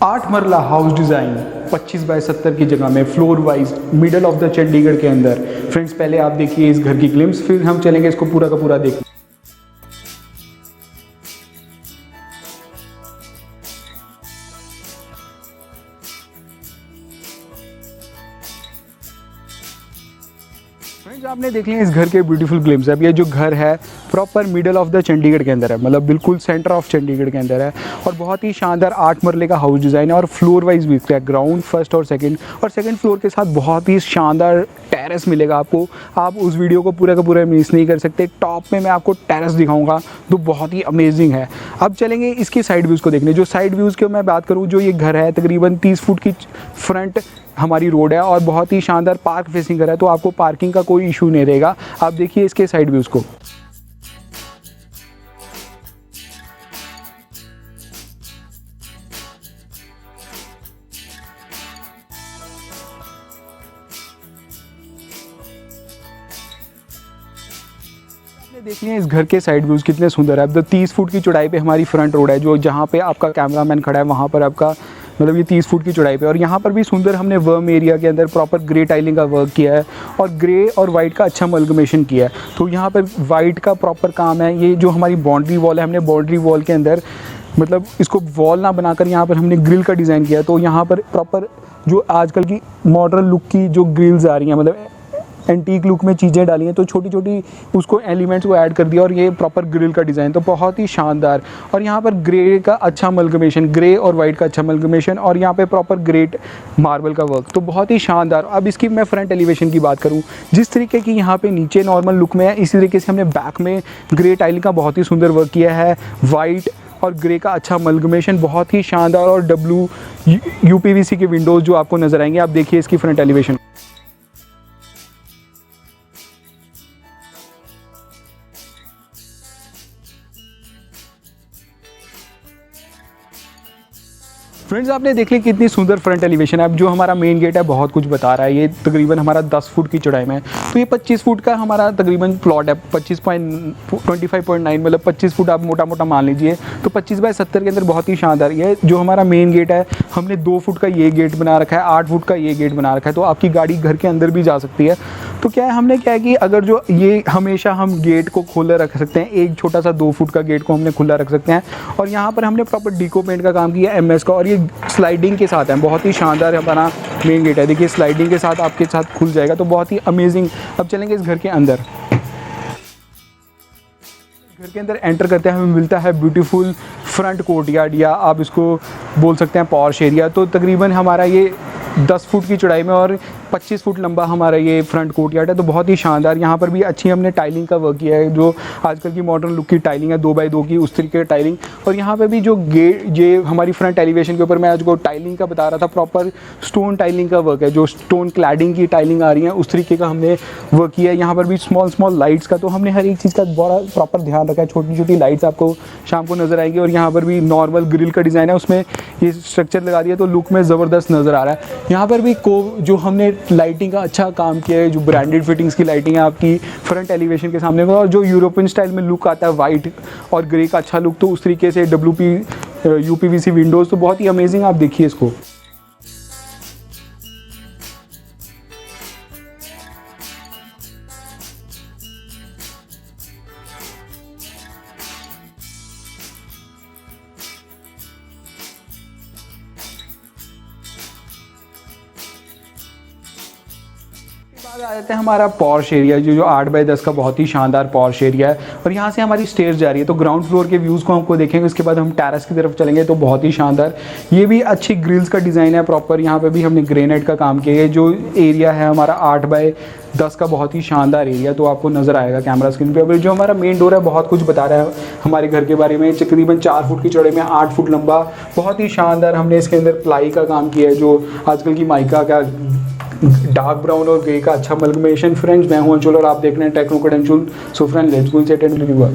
8 मरला house design 25 bye 70 की जगह में floor wise middle of the Chandigarh के अंदर। फ्रेंड्स पहले आप देखिए इस घर की ग्लिम्स, फिर हम चलेंगे इसको पूरा का पूरा देखने। फ्रेंड्स आपने देख लिया इस घर के ब्यूटीफुल ग्लिम्स। अब ये जो घर है proper middle of the Chandigarh के अंदर है, मतलब बिल्कुल सेंटर ऑफ चंडीगढ़ के अंदर है और बहुत ही शानदार 8 मरले का हाउस डिज़ाइन है और फ्लोर वाइज भी है, ग्राउंड फर्स्ट और सेकंड फ्लोर के साथ बहुत ही शानदार टेरेस मिलेगा आपको। आप उस वीडियो को पूरा का पूरा मिस नहीं कर सकते। टॉप में मैं आपको टेरेस दिखाऊंगा तो बहुत ही अमेजिंग है। अब चलेंगे इसकी साइड व्यूज़ को देखने। जो साइड व्यूज़ की मैं बात करूँ, जो ये घर है तकरीबन 30 फुट की फ्रंट हमारी रोड है और बहुत ही शानदार पार्क फेसिंग घर है, तो आपको पार्किंग का कोई इशू नहीं रहेगा। आप देखिए इसके साइड व्यूज़ को। देख लिया इस घर के साइड व्यूज़ कितने सुंदर है। अब 30 फुट की चौड़ाई पे हमारी फ्रंट रोड है, जो जहाँ पे आपका कैमरामैन खड़ा है वहाँ पर आपका मतलब ये 30 फुट की चौड़ाई पे। और यहाँ पर भी सुंदर हमने वर्म एरिया के अंदर प्रॉपर ग्रे टाइलिंग का वर्क किया है और ग्रे और वाइट का अच्छा अमलगमेशन किया है। तो यहाँ पर वाइट का प्रॉपर काम है। ये जो हमारी बाउंड्री वॉल है, हमने बाउंड्री वॉल के अंदर मतलब इसको वॉल ना बनाकर यहाँ पर हमने ग्रिल का डिज़ाइन किया है। तो यहाँ पर प्रॉपर जो आजकल की मॉडर्न लुक की जो ग्रिल्स आ रही हैं, मतलब एंटीक लुक में चीज़ें डाली हैं, तो छोटी छोटी उसको एलिमेंट्स को ऐड कर दिया और ये प्रॉपर ग्रिल का डिज़ाइन तो बहुत ही शानदार। और यहाँ पर ग्रे का अच्छा अमलगमेशन, ग्रे और वाइट का अच्छा अमलगमेशन और यहाँ पे प्रॉपर ग्रेट मार्बल का वर्क, तो बहुत ही शानदार। अब इसकी मैं फ्रंट एलिवेशन की बात करूँ, जिस तरीके की यहाँ पे नीचे नॉर्मल लुक में है, इसी तरीके से हमने बैक में ग्रे टाइलिंग का बहुत ही सुंदर वर्क किया है। वाइट और ग्रे का अच्छा अमलगमेशन, बहुत ही शानदार। और UPVC के विंडोज़ जो आपको नज़र आएंगे। आप देखिए इसकी फ्रंट एलिवेशन। फ्रेंड्स आपने देख लिया कितनी सुंदर फ्रंट एलिवेशन है। अब जो हमारा मेन गेट है बहुत कुछ बता रहा है। ये तकरीबन हमारा 10 फुट की चौड़ाई में है, तो ये 25 फुट का हमारा तकरीबन प्लॉट है। 25.9 मतलब 25 फुट आप मोटा मोटा मान लीजिए। तो 25 बाय 70 के अंदर बहुत ही शानदार। ये जो हमारा मेन गेट है, हमने 2 फुट का ये गेट बना रखा है, 8 फुट का ये गेट बना रखा है, तो आपकी गाड़ी घर के अंदर भी जा सकती है। तो क्या है, हमने क्या है कि अगर जो ये हमेशा हम गेट को खुला रख सकते हैं, एक छोटा सा 2 फुट का गेट को हमने खुला रख सकते हैं। और यहाँ पर हमने प्रॉपर डीको पेंट का काम किया MS का, और ये स्लाइडिंग के साथ है। बहुत ही शानदार हमारा मेन गेट है। देखिए स्लाइडिंग के साथ आपके साथ खुल जाएगा, तो बहुत ही अमेजिंग। अब चलेंगे इस घर के अंदर। घर के अंदर एंटर करते हैं हमें मिलता है ब्यूटीफुल फ्रंट कोर्टयार्ड, या आप इसको बोल सकते हैं पॉर्श एरिया। तो तकरीबन हमारा ये 10 फुट की चौड़ाई में और 25 फुट लंबा हमारा ये फ्रंट कोर्टयार्ड है, तो बहुत ही शानदार। यहाँ पर भी अच्छी हमने टाइलिंग का वर्क किया है, जो आजकल की मॉडर्न लुक की टाइलिंग है, 2x2 की, उस तरीके की टाइलिंग। और यहाँ पे भी जो गेट, ये हमारी फ्रंट एलिवेशन के ऊपर मैं आपको टाइलिंग का बता रहा था, प्रॉपर स्टोन टाइलिंग का वर्क है, जो स्टोन क्लैडिंग की टाइलिंग आ रही है उस तरीके का हमने वर्क किया है। यहाँ पर भी स्मॉल लाइट्स का, तो हमने हर एक चीज़ का बड़ा प्रॉपर ध्यान रखा है। छोटी छोटी लाइट्स आपको शाम को नज़र आएगी। और यहाँ पर भी नॉर्मल ग्रिल का डिज़ाइन है, उसमें ये स्ट्रक्चर लगा दिया, तो लुक में ज़बरदस्त नज़र आ रहा है। यहाँ पर भी जो हमने लाइटिंग का अच्छा काम किया है, जो ब्रांडेड फिटिंग्स की लाइटिंग है आपकी फ्रंट एलिवेशन के सामने, और जो यूरोपियन स्टाइल में लुक आता है वाइट और ग्रे का अच्छा लुक, तो उस तरीके से UPVC विंडोज़, तो बहुत ही अमेजिंग। आप देखिए इसको। बाद आ जाते हैं हमारा पॉर्श एरिया, जो 8 बाय 10 का बहुत ही शानदार पॉर्श एरिया है। और यहाँ से हमारी स्टेयर्स जा रही है, तो ग्राउंड फ्लोर के व्यूज़ को हमको देखेंगे, उसके बाद हम टेरेस की तरफ चलेंगे, तो बहुत ही शानदार। ये भी अच्छी ग्रिल्स का डिज़ाइन है प्रॉपर। यहाँ पे भी हमने ग्रेनाइट का काम किया है। जो एरिया है हमारा 8 बाय 10 का बहुत ही शानदार एरिया, तो आपको नज़र आएगा कैमरा स्क्रीन पे। अभी जो हमारा मेन डोर है बहुत कुछ बता रहा है हमारे घर के बारे में। तकरीबन 4 फुट की चौड़ाई में 8 फुट लंबा, बहुत ही शानदार। हमने इसके अंदर प्लाई का काम किया है, जो आजकल की माइका का डार्क ब्राउन और ग्रे का अच्छा अमलगमेशन। फ्रेंड्स मैं हूं अंशुल और आप देख रहे हैं techno credential. So friends let's go set and review.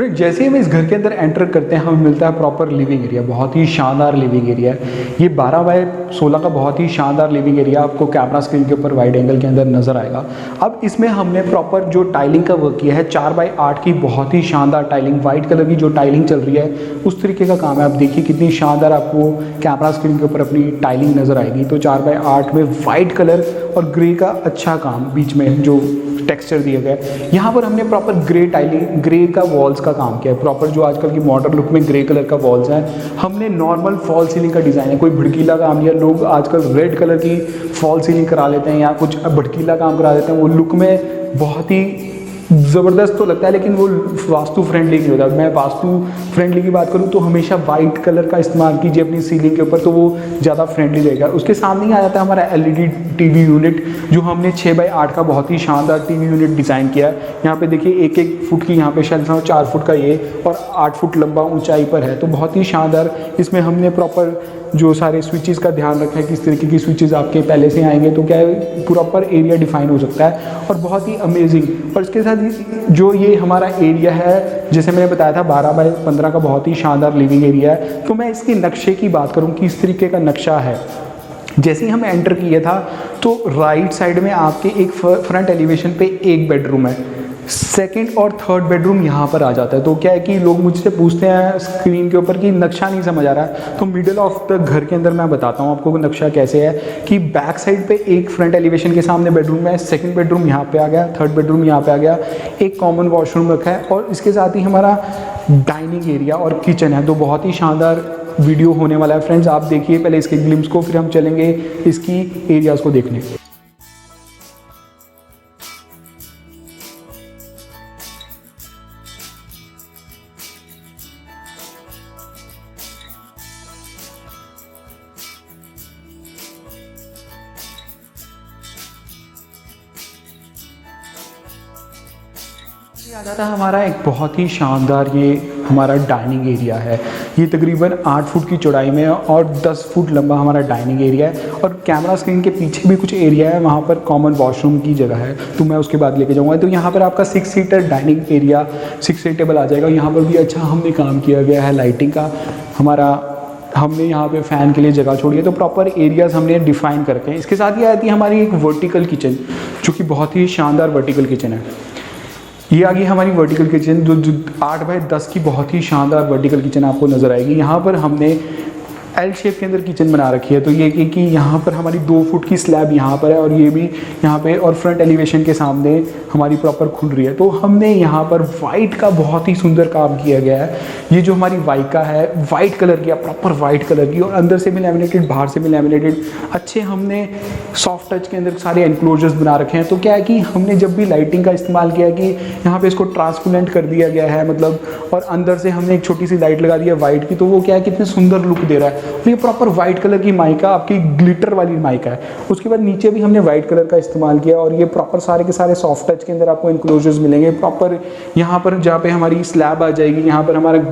Friend जैसे ही हम इस घर के अंदर एंटर करते हैं हमें मिलता है प्रॉपर लिविंग एरिया, बहुत ही शानदार लिविंग एरिया है। ये 12x16 का बहुत ही शानदार लिविंग एरिया आपको कैमरा स्क्रीन के ऊपर वाइड एंगल के अंदर नजर आएगा। अब इसमें हमने प्रॉपर जो टाइलिंग का वर्क किया है 4x8 की बहुत ही शानदार टाइलिंग, वाइट कलर की जो टाइलिंग चल रही है उस तरीके का काम है। आप देखिए कितनी शानदार आपको कैमरा स्क्रीन के ऊपर अपनी टाइलिंग नजर आएगी। तो 4x8 में वाइट कलर और ग्रे का अच्छा काम, बीच में जो टेक्सचर दिया गया है। यहाँ पर हमने प्रॉपर ग्रे टाइलिंग, ग्रे का वॉल्स का काम किया है। प्रॉपर जो आजकल की मॉडर्न लुक में ग्रे कलर का वॉल्स हैं, हमने नॉर्मल फॉल सीलिंग का डिज़ाइन है, कोई भड़कीला काम, या लोग आजकल रेड कलर की फॉल सीलिंग करा लेते हैं या कुछ भड़कीला काम करा देते हैं, वो लुक में बहुत ही ज़बरदस्त तो लगता है लेकिन वो वास्तु फ्रेंडली नहीं होता। मैं वास्तु फ्रेंडली की बात करूँ तो हमेशा वाइट कलर का इस्तेमाल कीजिए अपनी सीलिंग के ऊपर, तो वो ज़्यादा फ्रेंडली रहेगा। उसके सामने ही आ जाता है हमारा एलईडी टीवी यूनिट, जो हमने 6x8 का बहुत ही शानदार टीवी यूनिट डिज़ाइन किया है। यहाँ पे देखिए 1-1 फुट की यहाँ पे शेल्फ है, 4 फुट का ये और 8 फुट लंबा ऊंचाई पर है, तो बहुत ही शानदार। इसमें हमने प्रॉपर जो सारे स्विचेस का ध्यान रखा है, किस तरीके की स्विचेस आपके पहले से आएंगे तो क्या है प्रॉपर एरिया डिफाइन हो सकता है और बहुत ही अमेजिंग। और इसके साथ जो ये हमारा एरिया है, जैसे मैंने बताया था 12x15 का बहुत ही शानदार लिविंग एरिया है। तो मैं इसके नक्शे की बात करूँ कि इस तरीके का नक्शा है। जैसे ही हम एंटर किया था तो राइट साइड में आपके एक फ्रंट एलिवेशन पे एक बेडरूम है, सेकंड और थर्ड बेडरूम यहाँ पर आ जाता है। तो क्या है कि लोग मुझसे पूछते हैं स्क्रीन के ऊपर कि नक्शा नहीं समझ आ रहा है, तो मिडिल ऑफ द घर के अंदर मैं बताता हूँ आपको नक्शा कैसे है। कि बैक साइड पे एक फ्रंट एलिवेशन के सामने बेडरूम है, सेकंड बेडरूम यहाँ पे आ गया, थर्ड बेडरूम यहाँ पे आ गया, एक कॉमन वॉशरूम रखा है और इसके साथ ही हमारा डाइनिंग एरिया और किचन है। तो बहुत ही शानदार वीडियो होने वाला है फ्रेंड्स, आप देखिए पहले इसके ग्लिम्स को, फिर हम चलेंगे इसकी एरियाज़ को देखने। आ जाता है हमारा एक बहुत ही शानदार ये हमारा डाइनिंग एरिया है। ये तकरीबन 8 फुट की चौड़ाई में है और 10 फुट लंबा हमारा डाइनिंग एरिया है। और कैमरा स्क्रीन के पीछे भी कुछ एरिया है, वहाँ पर कॉमन वॉशरूम की जगह है, तो मैं उसके बाद लेके जाऊँगा। तो यहाँ पर आपका 6 seater dining area, 6 seat table आ जाएगा। यहाँ पर भी अच्छा हमने काम किया गया है लाइटिंग का, हमने यहाँ पे फ़ैन के लिए जगह छोड़ी है। तो प्रॉपर एरियाज़ हमने डिफाइन करके हैं। इसके साथ ही आती है हमारी एक वर्टिकल किचन, जो कि बहुत ही शानदार वर्टिकल किचन है। ये आ गई हमारी वर्टिकल किचन, जो 8x10 की बहुत ही शानदार वर्टिकल किचन आपको नज़र आएगी। यहाँ पर हमने एल शेप के अंदर किचन बना रखी है। तो ये कि यहाँ पर हमारी 2 फुट की स्लैब यहाँ पर है और ये भी यहाँ पे, और फ्रंट एलिवेशन के सामने हमारी प्रॉपर खुल रही है। तो हमने यहाँ पर वाइट का बहुत ही सुंदर काम किया गया है। ये जो हमारी वाइका है वाइट कलर की, प्रॉपर वाइट कलर की, और अंदर से भी लैमिनेटेड, बाहर से भी लैमिनेटेड, अच्छे हमने सॉफ्ट टच के अंदर सारे एनक्लोजर्स बना रखे हैं। तो क्या है कि हमने जब भी लाइटिंग का इस्तेमाल किया कि यहाँ पे इसको ट्रांसपेरेंट कर दिया गया है, मतलब, और अंदर से हमने एक छोटी सी लाइट लगा दी है वाइट की, तो वो क्या है कितनी सुंदर लुक दे रहा है। और ये प्रॉपर वाइट कलर की माइका, आपकी ग्लिटर वाली माइका है। उसके बाद नीचे भी हमने वाइट कलर का इस्तेमाल किया और ये प्रॉपर सारे के सारे सॉफ्ट टच के अंदर आपको एनक्लोजर्स मिलेंगे। प्रॉपर यहाँ पर जहाँ पे हमारी स्लैब आ जाएगी, यहाँ पर हमारा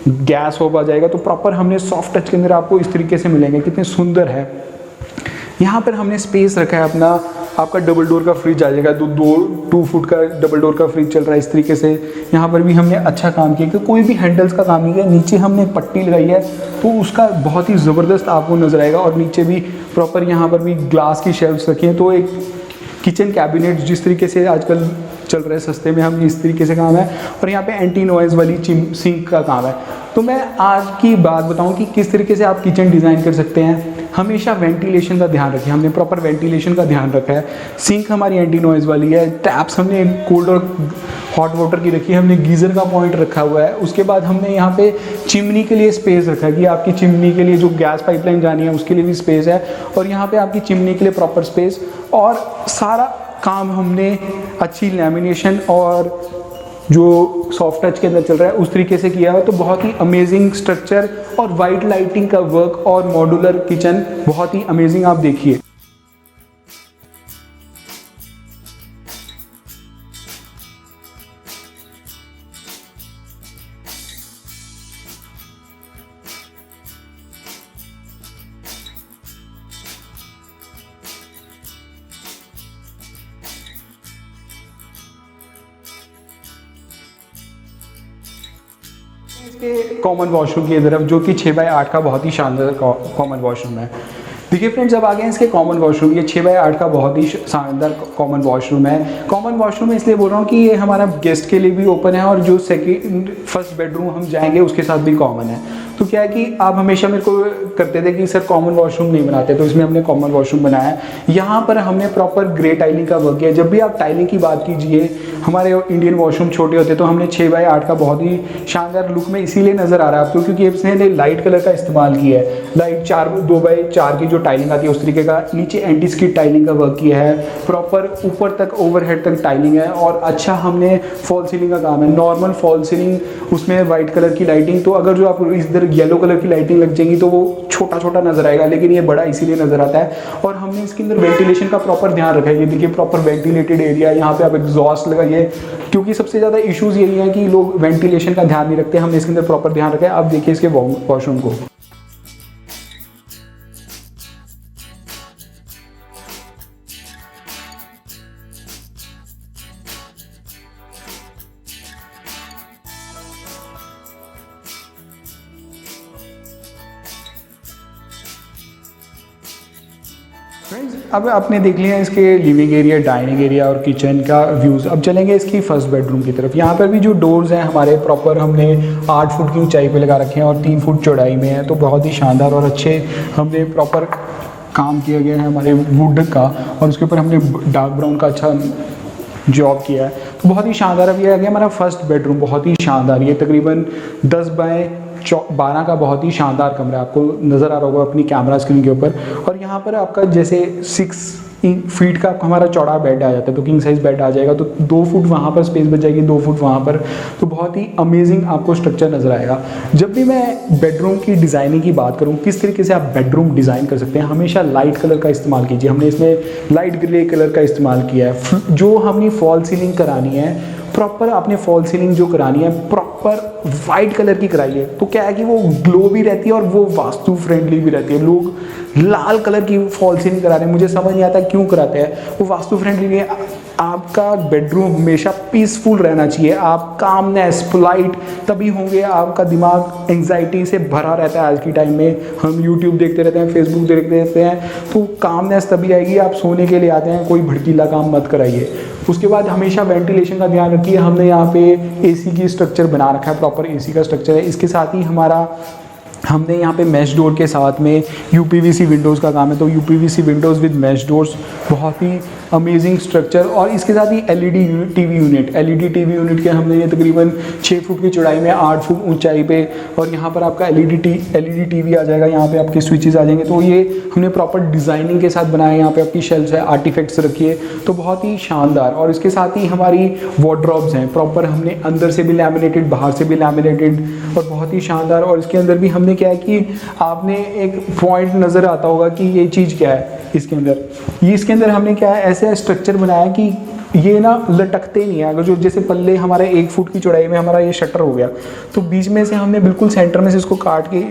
गैस होप आ जाएगा, तो प्रॉपर हमने सॉफ्ट टच के अंदर आपको इस तरीके से मिलेंगे, कितने सुंदर है। यहाँ पर हमने स्पेस रखा है अपना, आपका डबल डोर का फ्रिज आ जाएगा, 2 फुट का डबल डोर का फ्रिज चल रहा है इस तरीके से। यहाँ पर भी हमने अच्छा काम किया कि कोई भी हैंडल्स का काम नहीं किया। नीचे हमने पट्टी लगाई है तो उसका बहुत ही ज़बरदस्त आपको नज़र आएगा। और नीचे भी प्रॉपर यहाँ पर भी ग्लास की शेल्फ्स रखी हैं। तो एक किचन कैबिनेट जिस तरीके से आजकल चल रहे हैं सस्ते में, हम इस तरीके से काम है। और यहाँ पे एंटी नॉइज़ वाली सिंक का काम है। तो मैं आज की बात बताऊं कि किस तरीके से आप किचन डिज़ाइन कर सकते हैं। हमेशा वेंटिलेशन का ध्यान रखें, हमने प्रॉपर वेंटिलेशन का ध्यान रखा है। सिंक हमारी एंटी नॉइज़ वाली है, टैप्स हमने कोल्ड और हॉट वाटर की रखी है, हमने गीज़र का पॉइंट रखा हुआ है। उसके बाद हमने यहाँ पे चिमनी के लिए स्पेस रखा है कि आपकी चिमनी के लिए जो गैस पाइपलाइन जानी है उसके लिए भी स्पेस है, और यहाँ पे आपकी चिमनी के लिए प्रॉपर स्पेस। और सारा काम हमने अच्छी लैमिनेशन और जो सॉफ्ट टच के अंदर चल रहा है उस तरीके से किया है। तो बहुत ही अमेजिंग स्ट्रक्चर और वाइट लाइटिंग का वर्क और मॉड्यूलर किचन बहुत ही अमेजिंग, आप देखिए। इसके कॉमन वॉशरूम की तरफ, जो कि 6x8 का बहुत ही शानदार कॉमन वॉशरूम है। देखिए फ्रेंड्स, अब आ गए हैं इसके कॉमन वॉशरूम। ये 6x8 का बहुत ही शानदार कॉमन वॉशरूम है। कॉमन वॉशरूम में इसलिए बोल रहा हूँ कि ये हमारा गेस्ट के लिए भी ओपन है और जो फर्स्ट बेडरूम हम जाएंगे उसके साथ भी कॉमन है। तो क्या है कि आप हमेशा मेरे को करते थे कि सर कॉमन वॉशरूम नहीं बनाते, तो इसमें हमने कॉमन वॉशरूम बनाया है। यहाँ पर हमने प्रॉपर ग्रे टाइलिंग का वर्क किया। जब भी आप टाइलिंग की बात कीजिए, हमारे इंडियन वॉशरूम छोटे होते तो हमने 6x8 का बहुत ही शानदार लुक में इसीलिए नज़र आ रहा है आपको, क्योंकि इसने लाइट कलर का इस्तेमाल किया है। लाइट 2x4 की जो टाइलिंग आती है उस तरीके का, नीचे एंटी स्किड टाइलिंग का वर्क किया है। प्रॉपर ऊपर तक ओवरहेड तक टाइलिंग है और अच्छा हमने फॉल सीलिंग का काम है। नॉर्मल फॉल सीलिंग, उसमें वाइट कलर की लाइटिंग, तो अगर जो आप इधर येलो कलर की लाइटिंग लग जाएंगी तो वो छोटा छोटा नजर आएगा, लेकिन ये बड़ा इसीलिए नजर आता है। और हमने इसके अंदर वेंटिलेशन का प्रॉपर ध्यान रखा है। ये देखिए प्रॉपर वेंटिलेटेड एरिया, यहाँ पे आप एग्जॉस्ट लगाइए, क्योंकि सबसे ज़्यादा इश्यूज यही है कि लोग वेंटिलेशन का ध्यान नहीं रखते। हमने इसके अंदर प्रॉपर ध्यान रखा है। आप देखिए इसके वॉशरूम को। फ्रेंड्स, अब आपने देख लिया इसके लिविंग एरिया, डाइनिंग एरिया और किचन का व्यूज़। अब चलेंगे इसकी फर्स्ट बेडरूम की तरफ। यहाँ पर भी जो डोर्स हैं हमारे प्रॉपर हमने 8 फुट की ऊंचाई पे लगा रखे हैं और 3 फुट चौड़ाई में है, तो बहुत ही शानदार और अच्छे हमने प्रॉपर काम किया गया है हमारे वुड का, और उसके ऊपर हमने डार्क ब्राउन का अच्छा जॉब किया है। तो बहुत ही शानदार। अब ये आ गया हमारा फर्स्ट बेडरूम, बहुत ही शानदार। ये तकरीबन 10x12 का बहुत ही शानदार कमरा आपको नज़र आ रहा होगा अपनी कैमरा स्क्रीन के ऊपर। और यहाँ पर आपका जैसे 6 फीट का हमारा चौड़ा बेड आ जाता है, तो किंग साइज बेड आ जाएगा, तो 2 फुट वहाँ पर स्पेस बच जाएगी, 2 फुट वहाँ पर। तो बहुत ही अमेजिंग आपको स्ट्रक्चर नज़र आएगा। जब भी मैं बेडरूम की डिज़ाइनिंग की बात करूँ, किस तरीके से आप बेडरूम डिज़ाइन कर सकते हैं, हमेशा लाइट कलर का इस्तेमाल कीजिए। हमने इसमें लाइट ग्रे कलर का इस्तेमाल किया है। जो हमने फॉल सीलिंग करानी है, प्रॉपर आपने फॉल सीलिंग जो करानी है प्रॉपर वाइट कलर की कराइए, तो क्या है कि वो ग्लो भी रहती है और वो वास्तु फ्रेंडली भी रहती है। लोग लाल कलर की फॉल सीलिंग करा रहे हैं, मुझे समझ नहीं आता क्यों कराते हैं। वो वास्तु फ्रेंडली नहीं है। आपका बेडरूम हमेशा पीसफुल रहना चाहिए। आप कामनेस, पोलाइट तभी होंगे। आपका दिमाग एंग्जाइटी से भरा रहता है आज की टाइम में। हम यूट्यूब देखते रहते हैं, फेसबुक देखते रहते हैं, तो कामनेस तभी आएगी। आप सोने के लिए आते हैं, कोई भड़कीला काम मत कराइए। उसके बाद हमेशा वेंटिलेशन का ध्यान रखिए। हमने यहाँ पे एसी की स्ट्रक्चर बना रखा है, प्रॉपर एसी का स्ट्रक्चर है। इसके साथ ही हमने यहाँ पे मैश डोर के साथ में यूपीवीसी विंडोज़ का काम है, तो UPVC windows with mesh doors, बहुत ही अमेजिंग स्ट्रक्चर। और इसके साथ ही एलईडी टीवी यूनिट के हमने ये तकरीबन 6 फुट की चौड़ाई में 8 फुट ऊंचाई पे, और यहाँ पर आपका एलईडी टीवी आ जाएगा। यहाँ पे आपके स्विचेस आ जाएंगे, तो ये हमने प्रॉपर डिज़ाइनिंग के साथ बनाया है। यहाँ पे आपकी शेल्फ्स है, आर्टिफैक्ट्स रखिए, तो बहुत ही शानदार। और इसके साथ ही हमारी वार्डरोब्स हैं, प्रॉपर हमने अंदर से भी लैमिनेटेड, बाहर से भी लैमिनेटेड, और बहुत ही शानदार। और इसके अंदर भी हमने क्या है कि आपने एक पॉइंट नज़र आता होगा कि ये चीज़ क्या है इसके अंदर हमने क्या है ऐसा स्ट्रक्चर बनाया कि ये ना लटकते नहीं है। अगर जो जैसे पल्ले हमारे 1 फुट की चौड़ाई में हमारा ये शटर हो गया, तो बीच में से हमने बिल्कुल सेंटर में से इसको काट के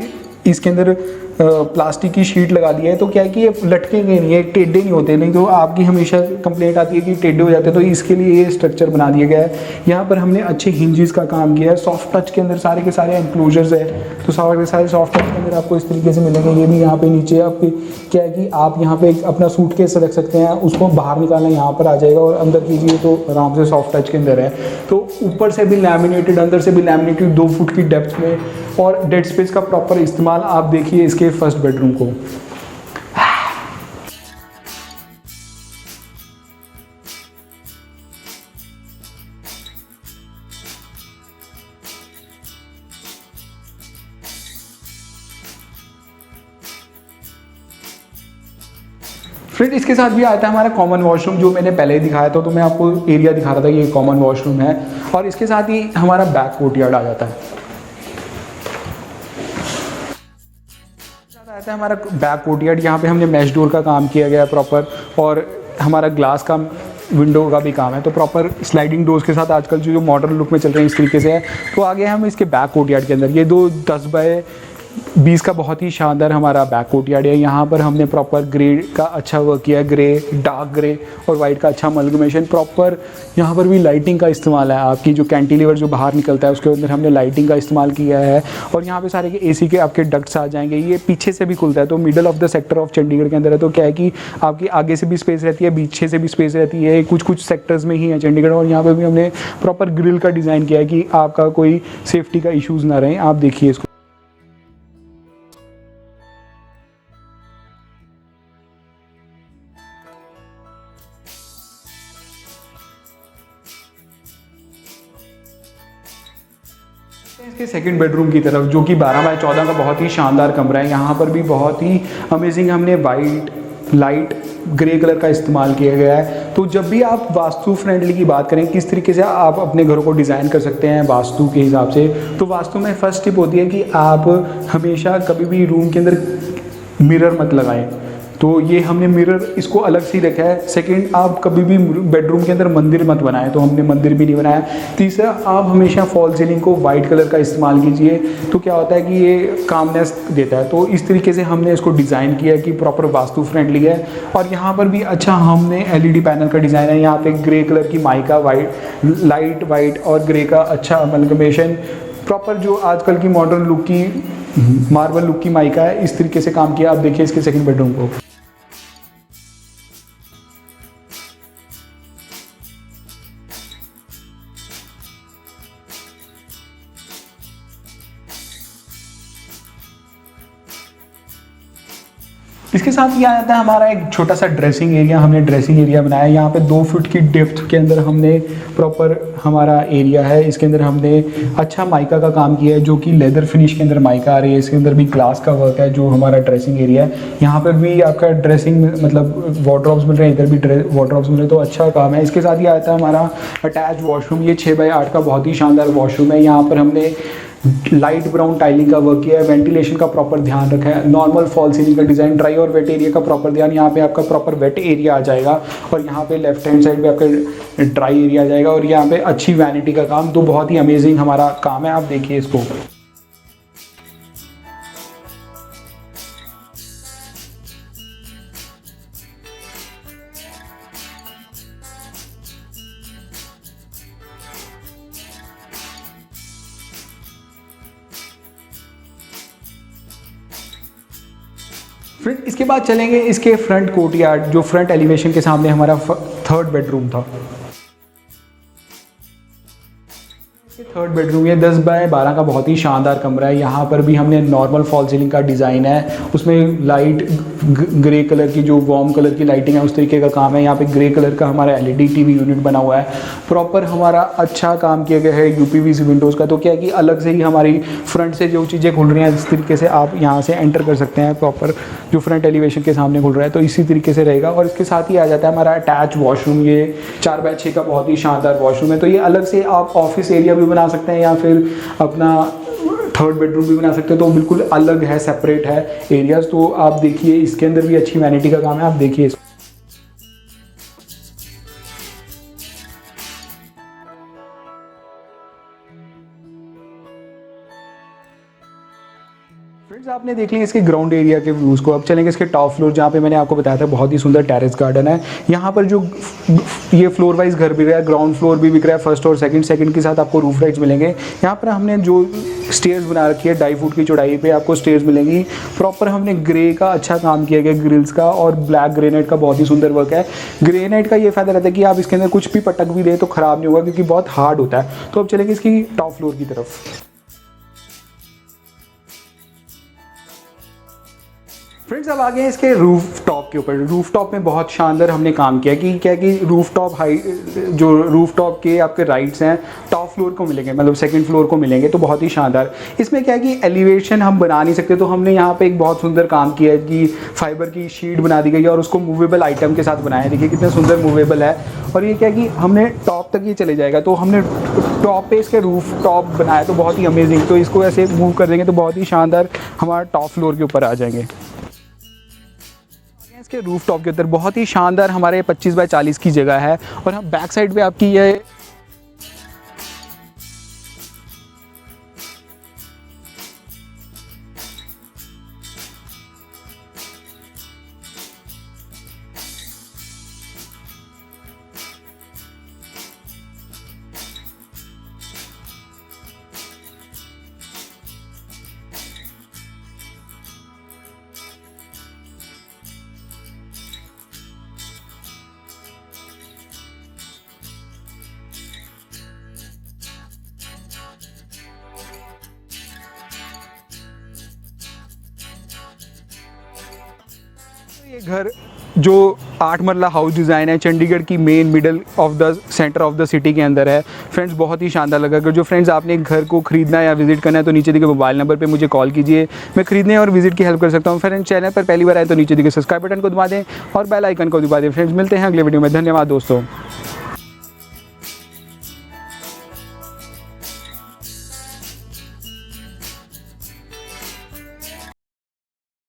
इसके अंदर प्लास्टिक की शीट लगा दिया है। तो क्या है कि ये लटकेंगे नहीं है, टेढ़े नहीं होते। नहीं तो आपकी हमेशा कंप्लेंट आती है कि टेढ़े हो जाते हैं, तो इसके लिए ये स्ट्रक्चर बना दिया गया है। यहाँ पर हमने अच्छे हिंजेस का काम किया है। सॉफ्ट टच के अंदर सारे के सारे एंक्लोजर्स है, तो सारे के सारे सॉफ्ट टच के अंदर आपको इस तरीके से मिलेंगे। ये भी यहाँ पे नीचे आपके क्या है कि आप यहाँ पे अपना सूटकेस रख सकते हैं, उसको बाहर निकालना यहाँ पर आ जाएगा, और अंदर कीजिए तो आराम से सॉफ्ट टच के अंदर है। तो ऊपर से भी लैमिनेटेड, अंदर से भी लैमिनेटेड, 2 फुट की डेप्थ में, और डेड स्पेस का प्रॉपर इस्तेमाल। आप देखिए इसके फर्स्ट बेडरूम को। फ्रेंड, इसके साथ भी आता है हमारा कॉमन वॉशरूम, जो मैंने पहले ही दिखाया था। तो मैं आपको एरिया दिखा रहा था, ये कॉमन वॉशरूम है। और इसके साथ ही हमारा बैक कोर्टयार्ड आ जाता है। आता है हमारा बैक कोर्टयार्ड। यहाँ पे हमने मैश डोर का काम किया गया है प्रॉपर, और हमारा ग्लास का विंडो का भी काम है। तो प्रॉपर स्लाइडिंग डोर्स के साथ आजकल जो मॉडर्न लुक में चल रहे हैं इस तरीके से है। तो आगे हम इसके बैक कोर्टयार्ड के अंदर ये 10 20 का बहुत ही शानदार हमारा बैक कोर्टयार्ड है। यहाँ पर हमने प्रॉपर ग्रे का अच्छा वर्क किया है, ग्रे, डार्क ग्रे और वाइट का अच्छा अमलगमेशन। प्रॉपर यहाँ पर भी लाइटिंग का इस्तेमाल है, आपकी जो कैंटिलीवर जो बाहर निकलता है उसके अंदर हमने लाइटिंग का इस्तेमाल किया है। और यहाँ पे सारे के एसी के आपके डक्ट्स आ जाएंगे, ये पीछे से भी खुलता है, तो middle of the sector of Chandigarh के अंदर है, तो क्या है कि आपकी आगे से भी स्पेस रहती है, पीछे से भी स्पेस रहती है, कुछ कुछ सेक्टर्स में ही है चंडीगढ़। और यहाँ पर भी हमने प्रॉपर ग्रिल का डिज़ाइन किया है कि आपका कोई सेफ्टी का इशूज़ ना रहे। आप देखिए इसको। इसके सेकंड बेडरूम की तरफ, जो कि 12x14 का बहुत ही शानदार कमरा है। यहाँ पर भी बहुत ही अमेजिंग हमने वाइट, लाइट ग्रे कलर का इस्तेमाल किया गया है। तो जब भी आप वास्तु फ्रेंडली की बात करें, किस तरीके से आप अपने घरों को डिज़ाइन कर सकते हैं वास्तु के हिसाब से, तो वास्तु में फर्स्ट टिप होती है कि आप हमेशा कभी भी रूम के अंदर मिरर मत लगाएं। तो ये हमने मिरर इसको अलग से ही रखा है। सेकंड, आप कभी भी बेडरूम के अंदर मंदिर मत बनाएं, तो हमने मंदिर भी नहीं बनाया। तीसरा, आप हमेशा फॉल सीलिंग को वाइट कलर का इस्तेमाल कीजिए, तो क्या होता है कि ये कामनेस देता है। तो इस तरीके से हमने इसको डिज़ाइन किया है कि प्रॉपर वास्तु फ्रेंडली है। और यहाँ पर भी अच्छा हमने LED पैनल का डिज़ाइन है। यहाँ पे ग्रे कलर की माइका, वाइट, लाइट वाइट और ग्रे का अच्छा अमलगमेशन, प्रॉपर जो आजकल की मॉडर्न लुक की मार्बल लुक की माइका है, इस तरीके से काम किया। आप देखिए इसके सेकंड बेडरूम को। इसके साथ ये आ जाता है हमारा एक छोटा सा ड्रेसिंग एरिया। हमने ड्रेसिंग एरिया बनाया है। यहाँ पे 2 फुट की डेप्थ के अंदर हमने प्रॉपर हमारा एरिया है। इसके अंदर हमने अच्छा माइका का काम किया है, जो कि लेदर फिनिश के अंदर माइका आ रही है। इसके अंदर भी ग्लास का वर्क है, जो हमारा ड्रेसिंग एरिया है। यहाँ पर भी आपका ड्रेसिंग मतलब वार्डरोब्स मिल रहे हैं, इधर भी वार्डरोब्स मिल रहे हैं, तो अच्छा काम है। इसके साथ ये आता है हमारा अटैच वॉशरूम। ये 6x8 का बहुत ही शानदार वॉशरूम है। यहाँ पर हमने लाइट ब्राउन टाइलिंग का वर्क किया है, वेंटिलेशन का प्रॉपर ध्यान रखा है, नॉर्मल फॉल सीलिंग का डिज़ाइन, ड्राई और वेट एरिया का प्रॉपर ध्यान। यहाँ पे आपका प्रॉपर वेट एरिया आ जाएगा और यहाँ पे लेफ्ट हैंड साइड पे आपका ड्राई एरिया आ जाएगा। और यहाँ पे अच्छी वैनिटी का काम, तो बहुत ही अमेजिंग हमारा काम है। आप देखिए इसको। फिर इसके बाद चलेंगे इसके फ्रंट कोर्टयार्ड, जो फ्रंट एलिवेशन के सामने हमारा थर्ड बेडरूम था। थर्ड बेडरूम ये 10x12 का बहुत ही शानदार कमरा है। यहाँ पर भी हमने नॉर्मल फॉल सीलिंग का डिज़ाइन है, उसमें लाइट ग्रे कलर की जो वार्म कलर की लाइटिंग है उस तरीके का काम है। यहाँ पे ग्रे कलर का हमारा LED TV यूनिट बना हुआ है। प्रॉपर हमारा अच्छा काम किया गया है UPVC विंडोज़ का। तो क्या है कि अलग से ही हमारी फ्रंट से जो चीज़ें खुल रही हैं, इस तरीके से आप यहाँ से एंटर कर सकते हैं। प्रॉपर जो फ्रंट एलिवेशन के सामने खुल रहा है, तो इसी तरीके से रहेगा। और इसके साथ ही आ जाता है हमारा अटैच वॉशरूम। ये 4x6 का बहुत ही शानदार वॉशरूम है। तो ये अलग से आप ऑफिस एरिया भी बना सकते हैं या फिर अपना थर्ड बेडरूम भी बना सकते हैं। तो बिल्कुल अलग है, सेपरेट है एरियाज। तो आप देखिए इसके अंदर भी अच्छी वैनिटी का काम है। आप देखिए इसको। फ्रेंड्स, आपने देख लिया इसके ग्राउंड एरिया के व्यूज़ को। अब चलेंगे इसके टॉप फ्लोर, जहाँ पे मैंने आपको बताया था बहुत ही सुंदर टेरेस गार्डन है। यहाँ पर जो ये फ्लोर वाइज घर बिक रहा है, ग्राउंड फ्लोर भी बिक रहा है, फर्स्ट और सेकंड के साथ आपको रूफ राइट्स मिलेंगे। यहाँ पर हमने जो स्टेयर्स बना रखी है 2.5 फुट की चौड़ाई पे आपको स्टेयर्स मिलेंगी। प्रॉपर हमने ग्रे का अच्छा काम किया गया ग्रिल्स का, और ब्लैक ग्रेनाइट का बहुत ही सुंदर वर्क है। ग्रेनाइट का ये फायदा रहता है कि आप इसके अंदर कुछ भी पटक भी दें तो ख़राब नहीं होगा, क्योंकि बहुत हार्ड होता है। तो अब चलेंगे इसकी टॉप फ्लोर की तरफ। फ्रेंड्स, अब आगे इसके रूफ टॉप के ऊपर। रूफ टॉप में बहुत शानदार हमने काम किया कि क्या कि रूफ टॉप जो रूफ टॉप के आपके राइट्स हैं टॉप फ्लोर को मिलेंगे, मतलब सेकंड फ्लोर को मिलेंगे, तो बहुत ही शानदार। इसमें क्या है कि एलिवेशन हम बना नहीं सकते, तो हमने यहाँ पे एक बहुत सुंदर काम किया है कि फाइबर की शीट बना दी गई है और उसको मूवेबल आइटम के साथ बनाया है। देखिए कितना सुंदर मूवेबल है। और ये क्या है कि हमने टॉप तक ये चले जाएगा, तो हमने टॉप पे इसके रूफ टॉप बनाया, तो बहुत ही अमेजिंग। तो इसको ऐसे मूव कर देंगे तो बहुत ही शानदार हमारा टॉप फ्लोर के ऊपर आ जाएंगे। इसके रूफ टॉप के अंदर बहुत ही शानदार हमारे 25x40 की जगह है। और हम बैक साइड पे आपकी ये ये घर जो 8 मरला हाउस डिज़ाइन है चंडीगढ़ की main middle of the centre of the city के अंदर है फ्रेंड्स, बहुत ही शानदार लगा। अगर जो फ्रेंड्स आपने एक घर को खरीदना या विजिट करना है तो नीचे दिए मोबाइल नंबर पे मुझे कॉल कीजिए, मैं खरीदने और विजिट की हेल्प कर सकता हूँ। फ्रेंड्स चैनल पर पहली बार आए तो नीचे दिए सब्सक्राइब बटन को दबा दें और बेल आइकन को दबा दें। फ्रेंड्स मिलते हैं अगले वीडियो में, धन्यवाद दोस्तों।